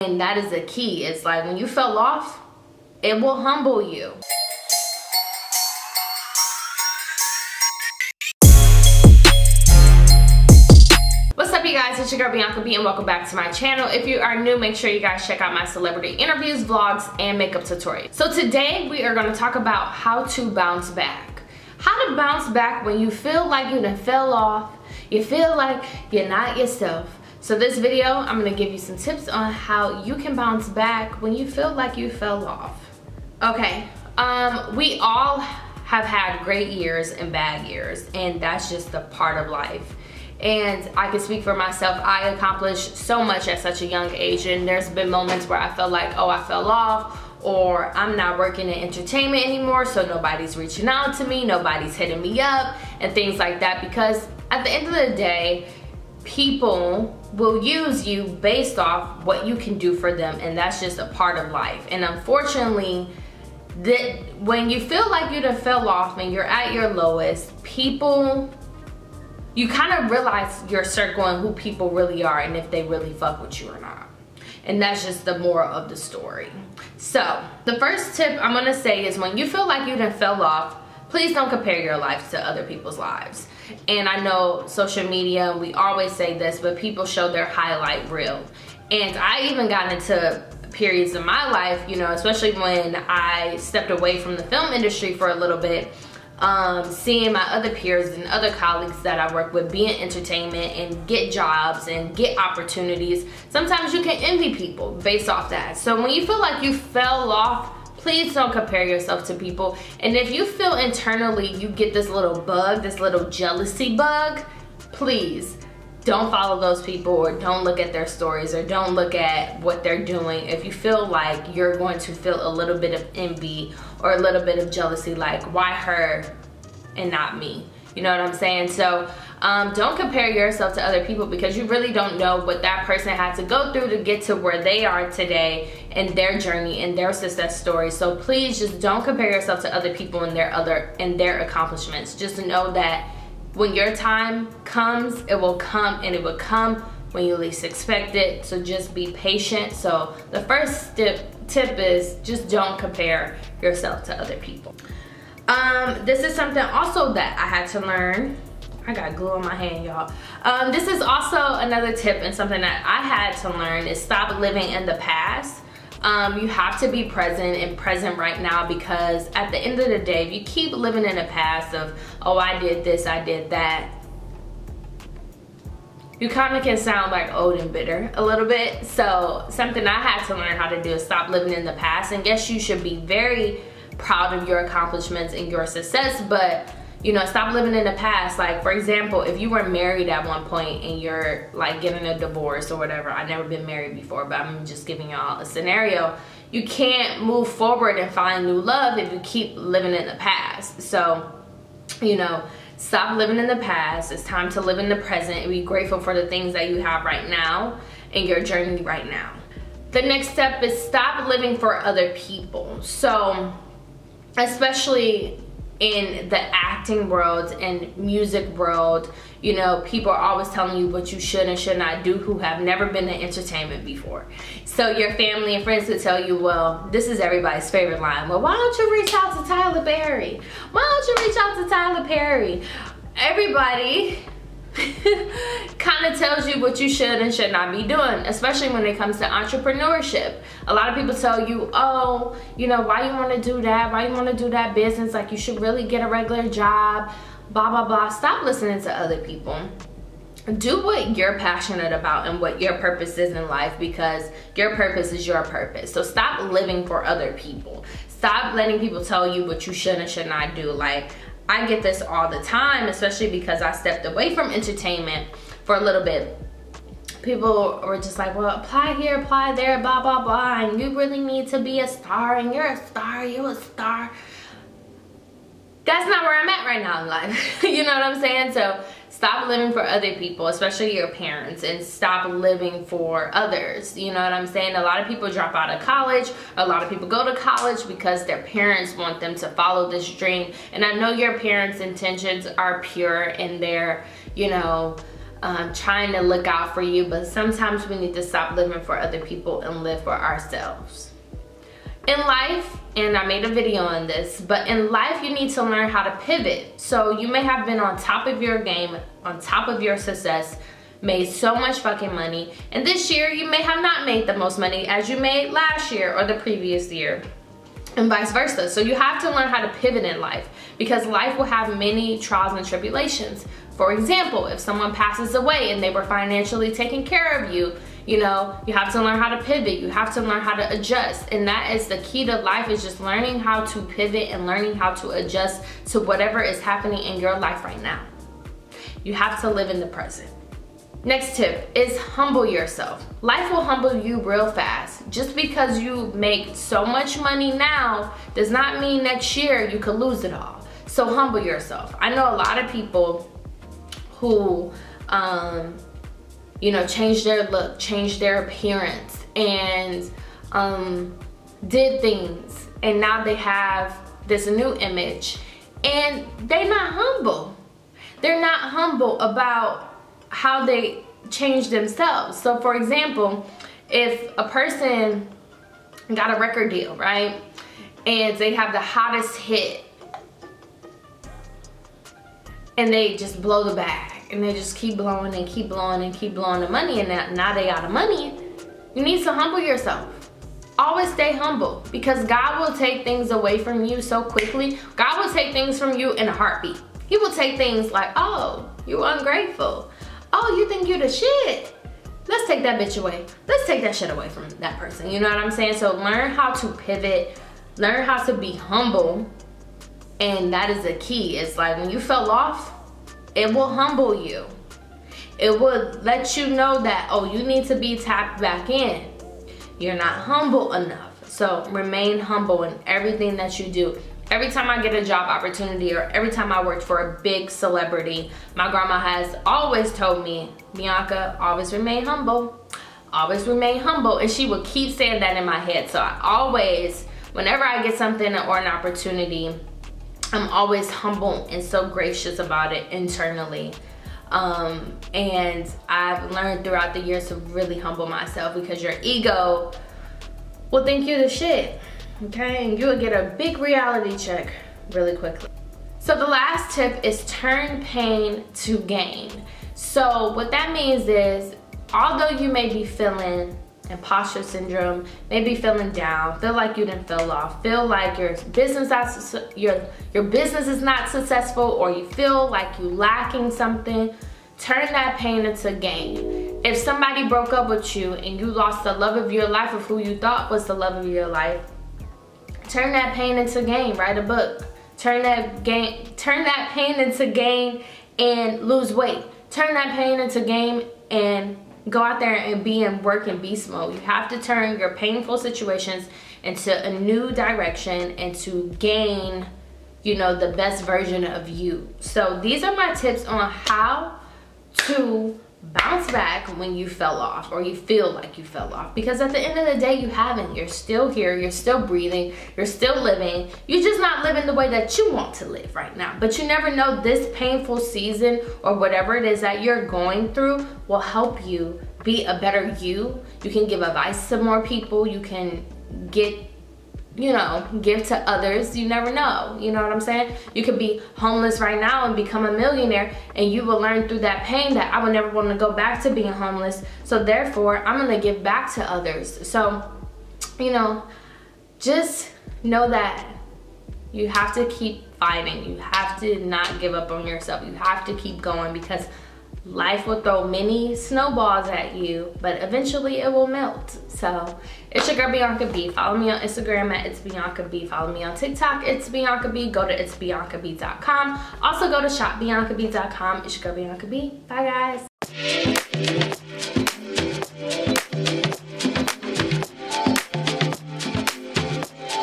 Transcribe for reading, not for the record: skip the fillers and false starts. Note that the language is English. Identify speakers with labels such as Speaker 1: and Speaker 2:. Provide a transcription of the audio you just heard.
Speaker 1: And that is the key. It's like when you fell off, it will humble you. What's up, you guys? It's your girl Bianca B, and welcome back to my channel. If you are new, make sure you guys check out my celebrity interviews, vlogs, and makeup tutorials. So today we are going to talk about how to bounce back. How to bounce back when you feel like you done fell off, you feel like you're not yourself. So this video, I'm going to give you some tips on how you can bounce back when you feel like you fell off. Okay, we all have had great years and bad years, and that's just a part of life. And I can speak for myself. I accomplished so much at such a young age, and there's been moments where I felt like, oh, I fell off, or I'm not working in entertainment anymore, so nobody's reaching out to me, nobody's hitting me up, and things like that. Because at the end of the day, people will use you based off what you can do for them, and that's just a part of life. And unfortunately, when you feel like you done fell off and you're at your lowest, you kind of realize your circle and who people really are and if they really fuck with you or not. And that's just the moral of the story. So the first tip I'm gonna say is when you feel like you done fell off, please don't compare your life to other people's lives. And I know social media, we always say this, but people show their highlight reel. And I even got into periods in my life, you know, especially when I stepped away from the film industry for a little bit, seeing my other peers and other colleagues that I work with be in entertainment and get jobs and get opportunities. Sometimes you can envy people based off that. So when you feel like you fell off, please don't compare yourself to people. And if you feel internally you get this little bug, this little jealousy bug, please don't follow those people, or don't look at their stories, or don't look at what they're doing. If you feel like you're going to feel a little bit of envy or a little bit of jealousy, like why her and not me? You know what I'm saying? So don't compare yourself to other people, because you really don't know what that person had to go through to get to where they are today in their journey and their success story. So please just don't compare yourself to other people and their accomplishments. Just know that when your time comes, it will come, and it will come when you least expect it. So just be patient. So the first tip is just don't compare yourself to other people. This is something also that I had to learn. I got glue on my hand, y'all. This is also another tip, and something that I had to learn is stop living in the past. You have to be present and present right now, because at the end of the day, if you keep living in the past of, oh, I did this, I did that, you kind of can sound like old and bitter a little bit. So something I had to learn how to do is stop living in the past. And yes, you should be very proud of your accomplishments and your success, but you know, stop living in the past. Like, for example, if you were married at one point and you're like getting a divorce or whatever, I've never been married before, but I'm just giving y'all a scenario. You can't move forward and find new love if you keep living in the past. So, you know, stop living in the past. It's time to live in the present and be grateful for the things that you have right now and your journey right now. The next step is stop living for other people. So, especially in the acting world and music world, you know, people are always telling you what you should and should not do who have never been in entertainment before. So your family and friends could tell you, well, this is everybody's favorite line, well, why don't you reach out to Tyler Perry? Why don't you reach out to Tyler Perry? Everybody kind of tells you what you should and should not be doing, especially when it comes to entrepreneurship. A lot of people tell you, oh, you know, why you want to do that? Why you want to do that business? Like, you should really get a regular job, blah, blah, blah. Stop listening to other people. Do what you're passionate about and what your purpose is in life, because your purpose is your purpose. So stop living for other people. Stop letting people tell you what you should and should not do. Like, I get this all the time, especially because I stepped away from entertainment for a little bit. People were just like, well, apply here, apply there, blah, blah, blah, and you really need to be a star, and you're a star, you're a star. That's not where I'm at right now in life. You know what I'm saying? So stop living for other people, especially your parents, and stop living for others. You know what I'm saying? A lot of people drop out of college. A lot of people go to college because their parents want them to follow this dream. And I know your parents' intentions are pure, and they're, you know, trying to look out for you, but sometimes we need to stop living for other people and live for ourselves. In life, and I made a video on this, but in life you need to learn how to pivot. So you may have been on top of your game, on top of your success, made so much fucking money, and this year you may have not made the most money as you made last year or the previous year, and vice versa. So you have to learn how to pivot in life, because life will have many trials and tribulations. For example, if someone passes away and they were financially taking care of you, you know, you have to learn how to pivot. You have to learn how to adjust. And that is the key to life, is just learning how to pivot and learning how to adjust to whatever is happening in your life right now. You have to live in the present. Next tip is humble yourself. Life will humble you real fast. Just because you make so much money now does not mean next year you could lose it all. So humble yourself. I know a lot of people who you know, changed their look, changed their appearance, and did things, and now they have this new image, and they're not humble. They're not humble about how they change themselves. So for example, if a person got a record deal, right, and they have the hottest hit, and they just blow the bag, and they just keep blowing and keep blowing and keep blowing the money, and now they out of money, you need to humble yourself. Always stay humble, because God will take things away from you so quickly. God will take things from you in a heartbeat. He will take things like, oh, you're ungrateful. Oh, you think you the shit. Let's take that bitch away. Let's take that shit away from that person. You know what I'm saying? So learn how to pivot, learn how to be humble, and that is the key. It's like when you fell off, it will humble you. It will let you know that, oh, you need to be tapped back in. You're not humble enough. So remain humble in everything that you do. Every time I get a job opportunity, or every time I worked for a big celebrity, my grandma has always told me, Bianca, always remain humble. Always remain humble. And she would keep saying that in my head. So I always, whenever I get something or an opportunity, I'm always humble and so gracious about it internally. And I've learned throughout the years to really humble myself, because your ego will think you're the shit, okay? And you'll get a big reality check really quickly. So the last tip is turn pain to gain. So what that means is, although you may be feeling imposter syndrome, maybe feeling down, feel like you didn't fell off, feel like your business is not successful, or you feel like you lacking something, turn that pain into gain. If somebody broke up with you and you lost the love of your life, of who you thought was the love of your life, turn that pain into gain. Write a book. Turn that pain into gain and lose weight. Turn that pain into gain and go out there and be in work and beast mode. You have to turn your painful situations into a new direction and to gain, you know, the best version of you. So these are my tips on how to bounce back when you fell off, or you feel like you fell off, because at the end of the day, you haven't. You're still here, you're still breathing, you're still living. You're just not living the way that you want to live right now. But you never know, this painful season or whatever it is that you're going through will help you be a better you. You can give advice to more people. You can get, you know, give to others. You never know, you know what I'm saying? You could be homeless right now and become a millionaire, and you will learn through that pain that I would never want to go back to being homeless, so therefore I'm gonna give back to others. So, you know, just know that you have to keep fighting. You have to not give up on yourself. You have to keep going, because life will throw many snowballs at you, but eventually it will melt. So it's your girl Bianca B. Follow me on Instagram at It's Bianca B. Follow me on TikTok, It's Bianca B. Go to itsbiancab.com. Also go to shopbiancab.com. It's your girl Bianca B. Bye guys.